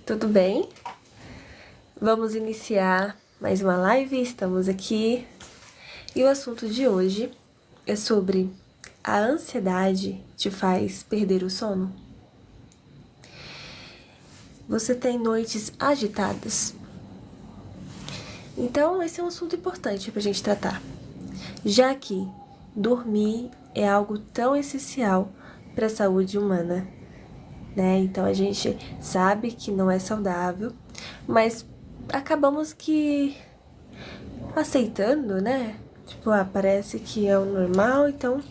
tudo bem? Vamos iniciar mais uma live, estamos aqui. E o assunto de hoje é sobre a ansiedade te faz perder o sono? Você tem noites agitadas? Então, esse é um assunto importante para a gente tratar, já que dormir é algo tão essencial para a saúde humana, né? Então, a gente sabe que não é saudável, mas acabamos que aceitando, né? Tipo, parece que é o normal, então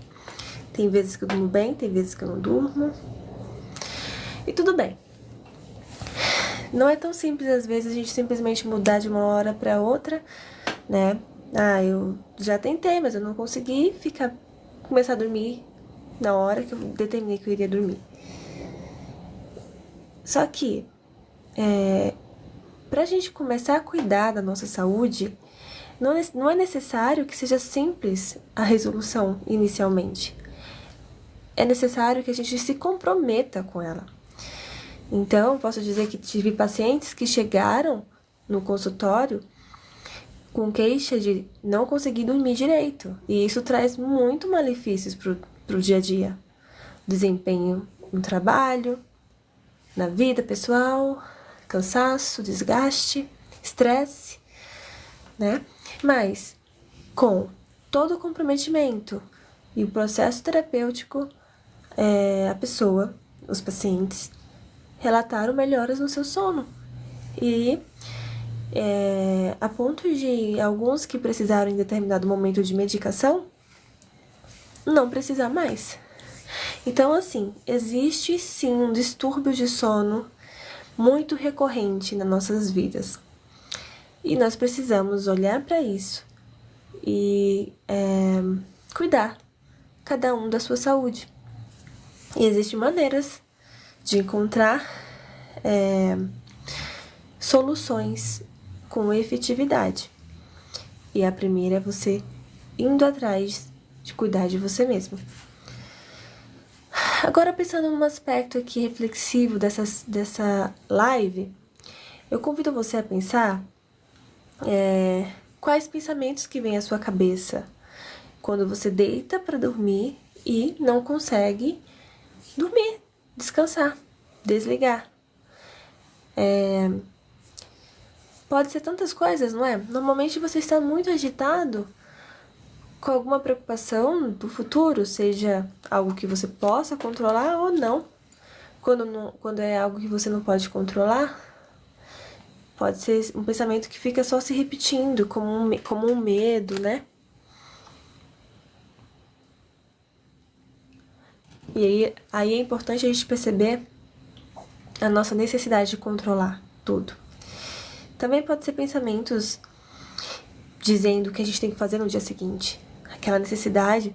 tem vezes que eu durmo bem, tem vezes que eu não durmo. E tudo bem. Não é tão simples, às vezes, a gente simplesmente mudar de uma hora para outra, né? Eu já tentei, mas eu não consegui começar a dormir na hora que eu determinei que eu iria dormir. Só que, pra gente começar a cuidar da nossa saúde, não é necessário que seja simples a resolução inicialmente. É necessário que a gente se comprometa com ela. Então, posso dizer que tive pacientes que chegaram no consultório com queixa de não conseguir dormir direito. E isso traz muito malefícios pro dia a dia. Desempenho no trabalho, na vida pessoal, cansaço, desgaste, estresse, né? Mas, com todo o comprometimento e o processo terapêutico, a pessoa, os pacientes, relataram melhoras no seu sono. E a ponto de alguns que precisaram em determinado momento de medicação, não precisar mais. Então, assim, existe sim um distúrbio de sono muito recorrente nas nossas vidas. E nós precisamos olhar para isso e cuidar, cada um da sua saúde. E existem maneiras de encontrar soluções com efetividade. E a primeira é você indo atrás de cuidar de você mesmo. Agora, pensando num aspecto aqui reflexivo dessa live, eu convido você a pensar quais pensamentos que vêm à sua cabeça quando você deita para dormir e não consegue dormir, descansar, desligar. Pode ser tantas coisas, não é? Normalmente você está muito agitado com alguma preocupação do futuro, seja algo que você possa controlar ou não. Quando é algo que você não pode controlar, pode ser um pensamento que fica só se repetindo, como um medo, né? E aí é importante a gente perceber a nossa necessidade de controlar tudo. Também pode ser pensamentos dizendo o que a gente tem que fazer no dia seguinte. Aquela necessidade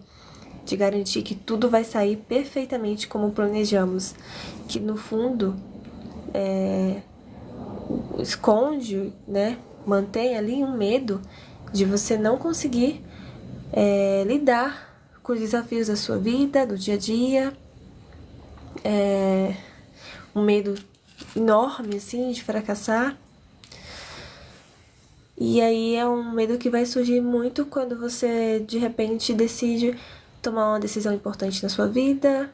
de garantir que tudo vai sair perfeitamente como planejamos. Que no fundo esconde, né? Mantém ali um medo de você não conseguir lidar com os desafios da sua vida, do dia a dia. Um medo enorme, assim, de fracassar. E aí é um medo que vai surgir muito quando você, de repente, decide tomar uma decisão importante na sua vida,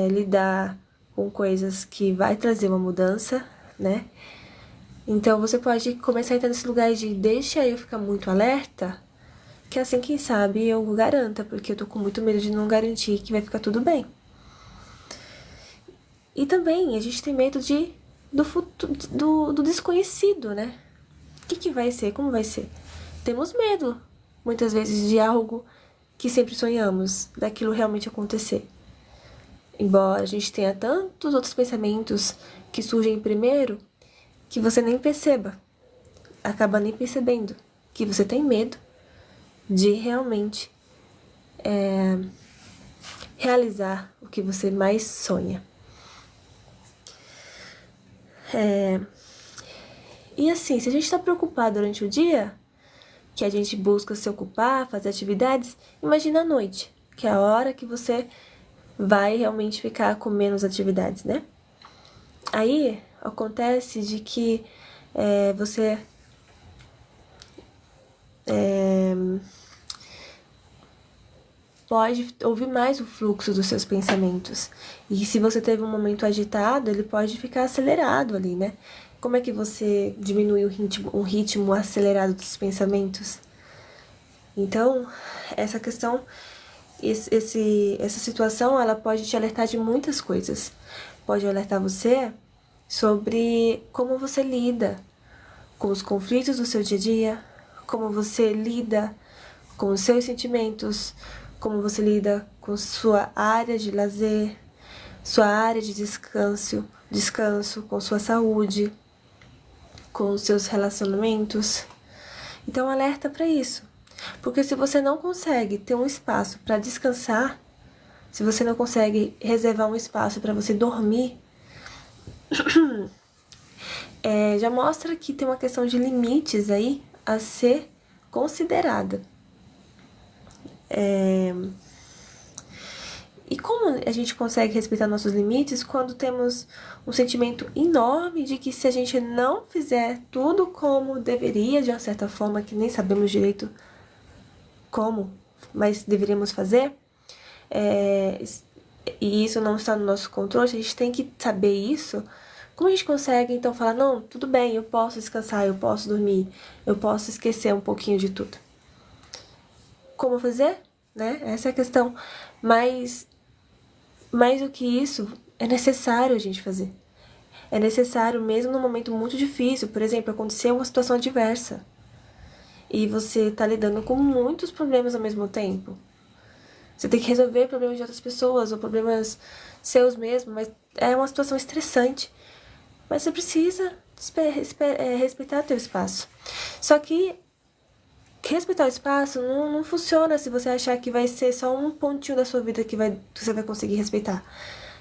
lidar com coisas que vai trazer uma mudança, né? Então, você pode começar a entrar nesse lugar de deixa eu ficar muito alerta, que assim, quem sabe, eu garanta, porque eu tô com muito medo de não garantir que vai ficar tudo bem. E também, a gente tem medo do desconhecido, né? O que vai ser? Como vai ser? Temos medo, muitas vezes, de algo que sempre sonhamos, daquilo realmente acontecer. Embora a gente tenha tantos outros pensamentos que surgem primeiro, que você nem perceba, acaba nem percebendo que você tem medo de realmente realizar o que você mais sonha. E assim, se a gente está preocupado durante o dia, que a gente busca se ocupar, fazer atividades, imagina a noite, que é a hora que você vai realmente ficar com menos atividades, né? Aí, acontece de que você pode ouvir mais o fluxo dos seus pensamentos. E se você teve um momento agitado, ele pode ficar acelerado ali, né? Como é que você diminui um ritmo acelerado dos pensamentos? Então, essa questão, essa situação, ela pode te alertar de muitas coisas. Pode alertar você sobre como você lida com os conflitos do seu dia a dia, como você lida com os seus sentimentos, como você lida com sua área de lazer, sua área de descanso, com sua saúde, com os seus relacionamentos. Então, alerta para isso. Porque se você não consegue ter um espaço para descansar, se você não consegue reservar um espaço para você dormir, já mostra que tem uma questão de limites aí a ser considerada. E como a gente consegue respeitar nossos limites quando temos um sentimento enorme de que se a gente não fizer tudo como deveria, de uma certa forma, que nem sabemos direito como, mas deveríamos fazer, e isso não está no nosso controle, a gente tem que saber isso. Como a gente consegue, então, falar, não, tudo bem, eu posso descansar, eu posso dormir, eu posso esquecer um pouquinho de tudo? Como fazer, né? Essa é a questão. Mas, mais do que isso, é necessário a gente fazer. É necessário, mesmo num momento muito difícil. Por exemplo, aconteceu uma situação adversa e você está lidando com muitos problemas ao mesmo tempo. Você tem que resolver problemas de outras pessoas ou problemas seus mesmo, mas é uma situação estressante. Mas você precisa respeitar teu espaço. Só que respeitar o espaço não funciona se você achar que vai ser só um pontinho da sua vida que você vai conseguir respeitar.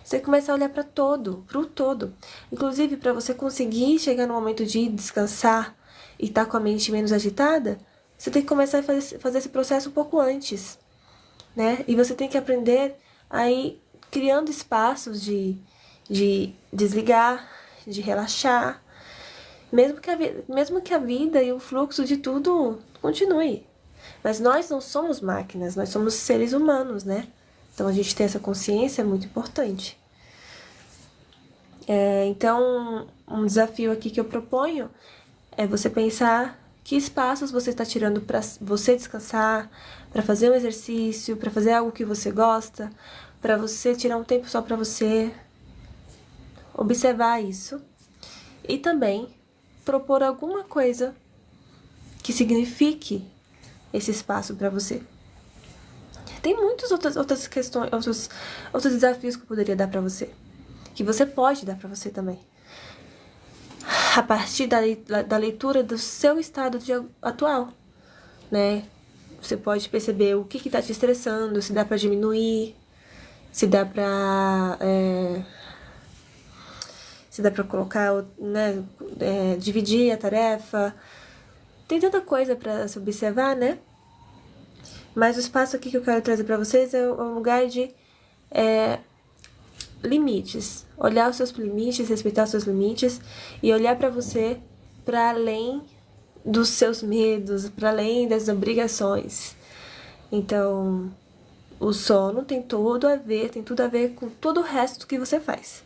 Você começa a olhar para o todo. Inclusive, para você conseguir chegar no momento de descansar e estar com a mente menos agitada, você tem que começar a fazer esse processo um pouco antes, né? E você tem que aprender a ir criando espaços de desligar, de relaxar, mesmo que a vida e o fluxo de tudo continue. Mas nós não somos máquinas, nós somos seres humanos, né? Então a gente ter essa consciência é muito importante. Então, um desafio aqui que eu proponho é você pensar que espaços você está tirando para você descansar, para fazer um exercício, para fazer algo que você gosta, para você tirar um tempo só para você, observar isso e também propor alguma coisa que signifique esse espaço para você. Tem muitas outras questões, outros desafios que eu poderia dar para você, que você pode dar para você também. A partir da leitura do seu estado atual, né? Você pode perceber o que está te estressando, se dá para diminuir, se dá para colocar, né? Dividir a tarefa. Tem tanta coisa para se observar, né? Mas o espaço aqui que eu quero trazer para vocês é um lugar de limites. Olhar os seus limites, respeitar os seus limites e olhar para você para além dos seus medos, para além das obrigações. Então, o sono tem tudo a ver com todo o resto que você faz.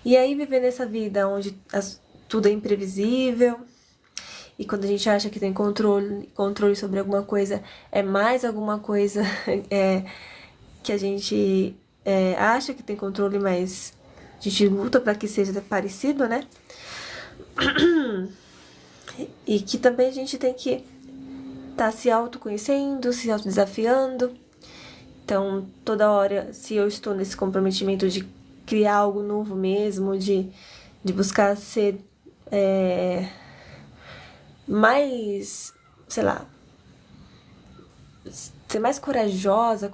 E aí viver nessa vida onde tudo é imprevisível, e quando a gente acha que tem controle sobre alguma coisa, é mais alguma coisa que a gente acha que tem controle, mas a gente luta para que seja parecido, né? E que também a gente tem que estar se autoconhecendo, se autodesafiando. Então, toda hora, se eu estou nesse comprometimento de criar algo novo mesmo, de buscar ser mais, sei lá, ser mais corajoso,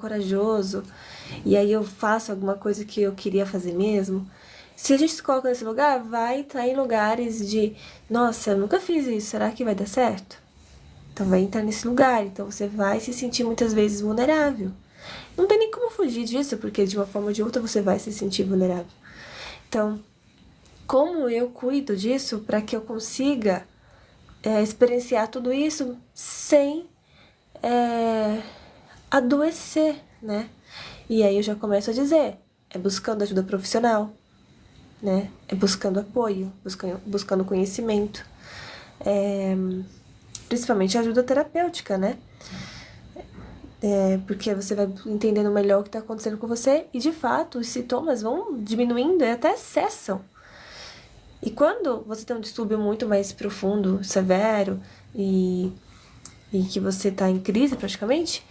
e aí eu faço alguma coisa que eu queria fazer mesmo. Se a gente se coloca nesse lugar, vai entrar em lugares de, nossa, eu nunca fiz isso, será que vai dar certo? Então vai entrar nesse lugar, então você vai se sentir muitas vezes vulnerável. Não tem nem como fugir disso, porque de uma forma ou de outra você vai se sentir vulnerável. Então, como eu cuido disso para que eu consiga experienciar tudo isso sem adoecer, né? E aí eu já começo a dizer, é buscando ajuda profissional, né? É buscando apoio, buscando conhecimento, principalmente ajuda terapêutica, né? Porque você vai entendendo melhor o que está acontecendo com você e, de fato, os sintomas vão diminuindo e até cessam. E quando você tem um distúrbio muito mais profundo, severo e que você está em crise praticamente,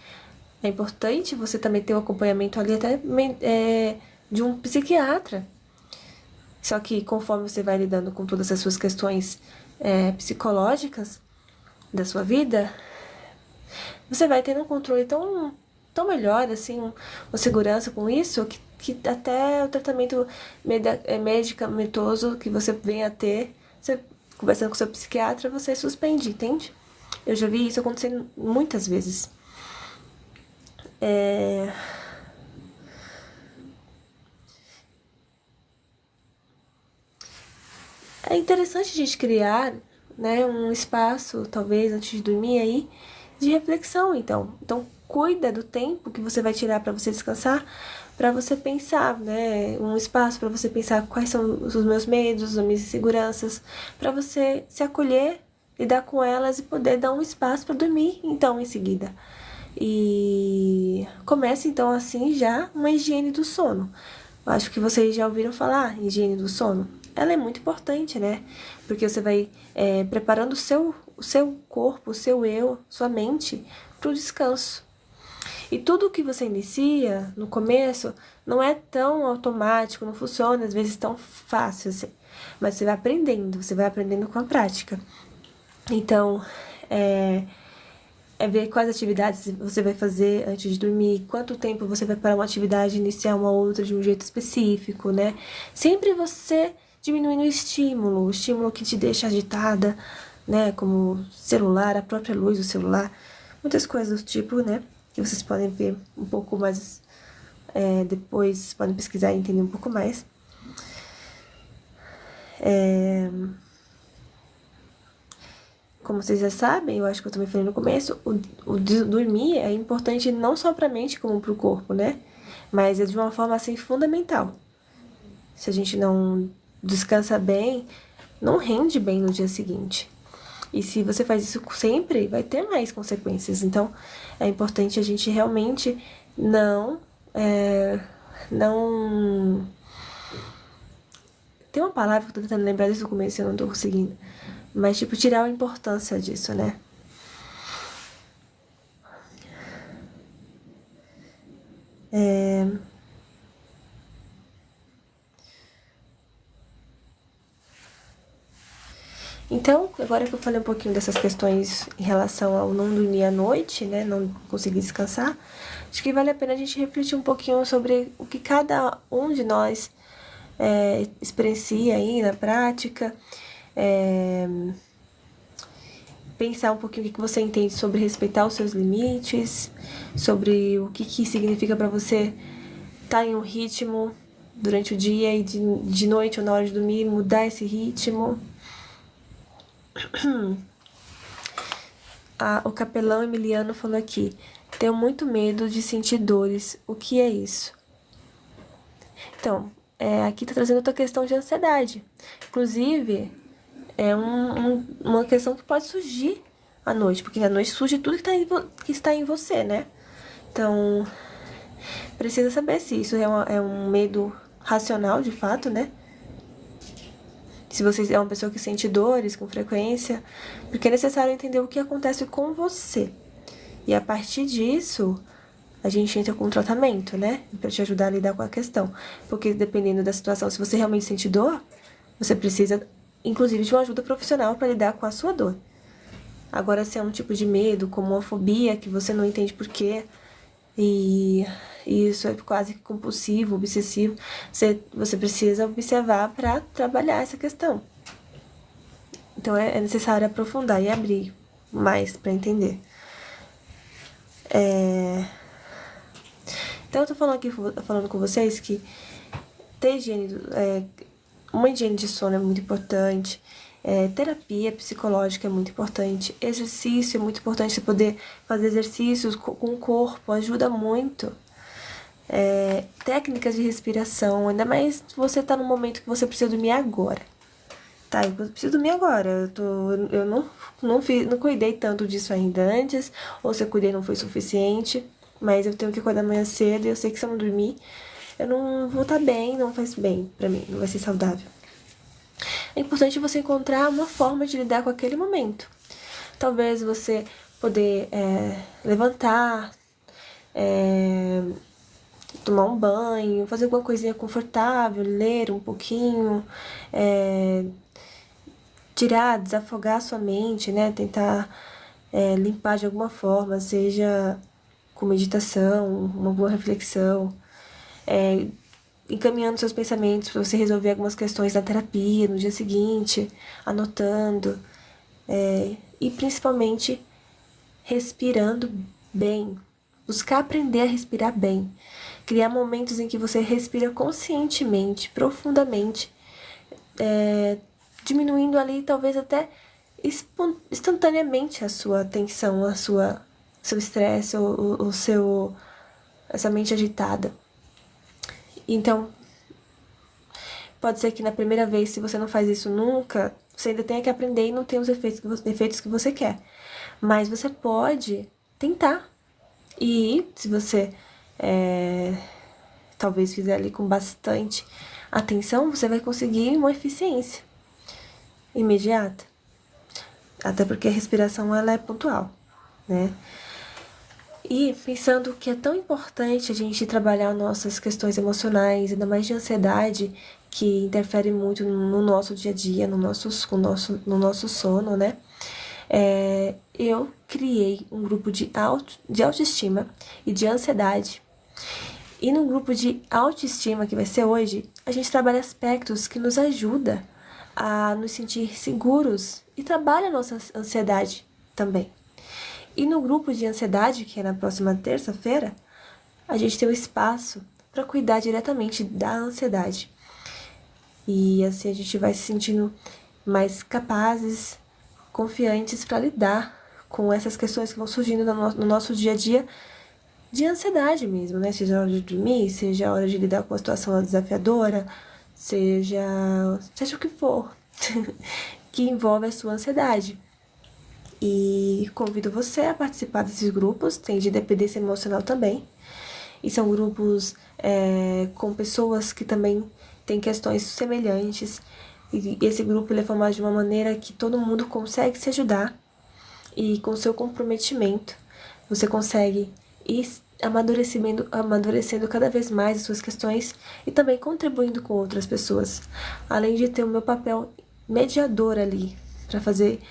é importante você também ter um acompanhamento ali até de um psiquiatra. Só que conforme você vai lidando com todas as suas questões psicológicas da sua vida, você vai tendo um controle tão melhor, assim, uma segurança com isso, que até o tratamento medicamentoso que você venha a ter, você conversando com seu psiquiatra, você suspende, entende? Eu já vi isso acontecendo muitas vezes. É interessante a gente criar, né, um espaço, talvez, antes de dormir aí, de reflexão, então. Então, cuida do tempo que você vai tirar para você descansar, para você pensar, né, um espaço para você pensar quais são os meus medos, as minhas inseguranças, para você se acolher, lidar com elas e poder dar um espaço para dormir, então, em seguida. E comece, então, assim, já uma higiene do sono. Eu acho que vocês já ouviram falar em higiene do sono. Ela é muito importante, né? Porque você vai preparando o seu corpo, o seu eu, sua mente para o descanso. E tudo que você inicia no começo não é tão automático, não funciona às vezes tão fácil assim. Mas você vai aprendendo com a prática. Então, ver quais atividades você vai fazer antes de dormir, quanto tempo você vai parar uma atividade e iniciar uma outra de um jeito específico, né? Sempre você diminuindo o estímulo que te deixa agitada, né? Como celular, a própria luz do celular, muitas coisas do tipo, né? Que vocês podem ver um pouco mais depois, podem pesquisar e entender um pouco mais. Como vocês já sabem, eu acho que eu também falei no começo, o dormir é importante não só para a mente como para o corpo, né? Mas é de uma forma assim fundamental. Se a gente não descansa bem, não rende bem no dia seguinte. E se você faz isso sempre, vai ter mais consequências. Então, é importante a gente realmente não tem uma palavra que eu tô tentando lembrar desde o começo e eu não tô conseguindo. Mas, tipo, tirar a importância disso, né? Então, agora que eu falei um pouquinho dessas questões em relação ao não dormir à noite, né? Não conseguir descansar, acho que vale a pena a gente refletir um pouquinho sobre o que cada um de nós experiencia aí na prática. Pensar um pouquinho o que você entende sobre respeitar os seus limites, sobre o que significa para você estar em um ritmo durante o dia e de noite ou na hora de dormir, mudar esse ritmo. O capelão Emiliano falou aqui: tenho muito medo de sentir dores. O que é isso? Então, aqui tá trazendo outra questão de ansiedade. Inclusive, é uma questão que pode surgir à noite, porque à noite surge tudo que está em você, né? Então, precisa saber se isso é um medo racional, de fato, né? Se você é uma pessoa que sente dores com frequência, porque é necessário entender o que acontece com você. E a partir disso, a gente entra com um tratamento, né? Pra te ajudar a lidar com a questão. Porque dependendo da situação, se você realmente sente dor, você precisa, inclusive, de uma ajuda profissional para lidar com a sua dor. Agora, se é um tipo de medo, como uma fobia, que você não entende por quê, e isso é quase que compulsivo, obsessivo, você precisa observar para trabalhar essa questão. Então, é necessário aprofundar e abrir mais para entender. Então eu tô falando com vocês que ter uma higiene de sono é muito importante, terapia psicológica é muito importante, exercício é muito importante, você poder fazer exercícios com o corpo ajuda muito. Técnicas de respiração, ainda mais se você tá no momento que você precisa dormir agora. Tá, eu preciso dormir agora. Eu não cuidei tanto disso ainda antes, ou se eu cuidei não foi suficiente, mas eu tenho que acordar amanhã cedo e eu sei que se eu não dormir, eu não vou estar bem, não faz bem pra mim, não vai ser saudável. É importante você encontrar uma forma de lidar com aquele momento. Talvez você poder levantar, tomar um banho, fazer alguma coisinha confortável, ler um pouquinho, desafogar sua mente, né? Tentar limpar de alguma forma, seja com meditação, uma boa reflexão, encaminhando seus pensamentos para você resolver algumas questões da terapia no dia seguinte, anotando, e principalmente respirando bem. Buscar aprender a respirar bem. Criar momentos em que você respira conscientemente, profundamente, diminuindo ali talvez até instantaneamente a sua tensão, seu estresse, essa mente agitada. Então, pode ser que na primeira vez, se você não faz isso nunca, você ainda tenha que aprender e não tenha os efeitos que você quer. Mas você pode tentar. E se você talvez fizer ali com bastante atenção, você vai conseguir uma eficiência imediata. Até porque a respiração ela é pontual, né? E pensando que é tão importante a gente trabalhar nossas questões emocionais, ainda mais de ansiedade, que interfere muito no nosso dia a dia, no nosso sono, né? Eu criei um grupo de autoestima e de ansiedade. E no grupo de autoestima, que vai ser hoje, a gente trabalha aspectos que nos ajudam a nos sentir seguros e trabalha a nossa ansiedade também. E no grupo de ansiedade, que é na próxima terça-feira, a gente tem um espaço para cuidar diretamente da ansiedade. E assim a gente vai se sentindo mais capazes, confiantes para lidar com essas questões que vão surgindo no nosso dia a dia de ansiedade mesmo, né? Seja a hora de dormir, seja a hora de lidar com uma situação desafiadora, seja o que for que envolve a sua ansiedade. E convido você a participar desses grupos, tem de dependência emocional também. E são grupos com pessoas que também têm questões semelhantes. E esse grupo ele é formado de uma maneira que todo mundo consegue se ajudar. E com seu comprometimento, você consegue ir amadurecendo cada vez mais as suas questões e também contribuindo com outras pessoas. Além de ter o meu papel mediador ali, para fazer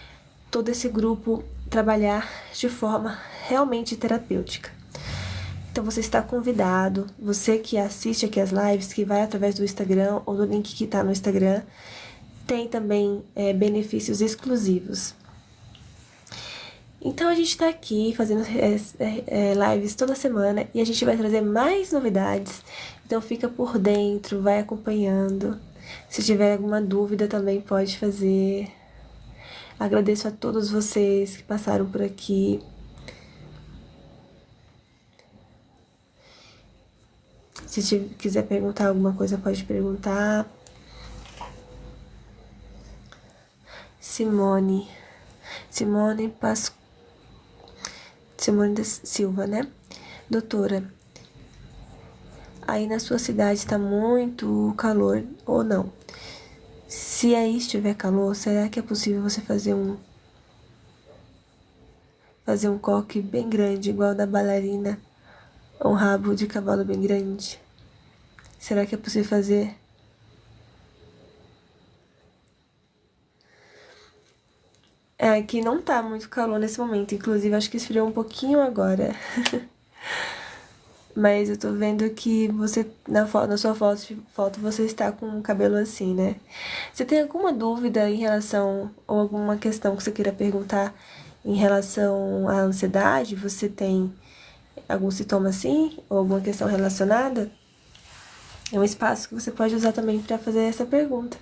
todo esse grupo trabalhar de forma realmente terapêutica. Então você está convidado, você que assiste aqui as lives, que vai através do Instagram ou do link que está no Instagram, tem também benefícios exclusivos. Então a gente está aqui fazendo lives toda semana e a gente vai trazer mais novidades. Então fica por dentro, vai acompanhando. Se tiver alguma dúvida também pode fazer. Agradeço a todos vocês que passaram por aqui. Se quiser perguntar alguma coisa, pode perguntar. Simone da Silva, né? Doutora, aí na sua cidade tá muito calor ou não? Se aí estiver calor, será que é possível você fazer um coque bem grande, igual da bailarina, ou um rabo de cavalo bem grande? Será que é possível fazer? Aqui não tá muito calor nesse momento, inclusive acho que esfriou um pouquinho agora. Mas eu tô vendo que você, na sua foto, você está com o cabelo assim, né? Você tem alguma dúvida em relação, ou alguma questão que você queira perguntar em relação à ansiedade? Você tem algum sintoma assim, ou alguma questão relacionada, é um espaço que você pode usar também para fazer essa pergunta.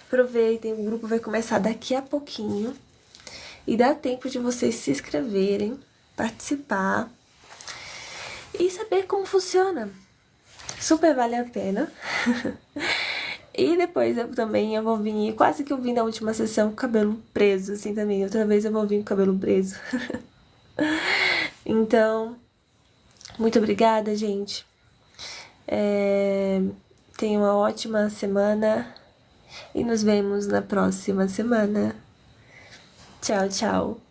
Aproveitem, o grupo vai começar daqui a pouquinho. E dá tempo de vocês se inscreverem, participar e saber como funciona. Super vale a pena. E depois eu vou vir, quase que eu vim na última sessão com o cabelo preso, assim também. Outra vez eu vou vir com o cabelo preso. Então, muito obrigada, gente. Tenha uma ótima semana e nos vemos na próxima semana. Tchau, tchau.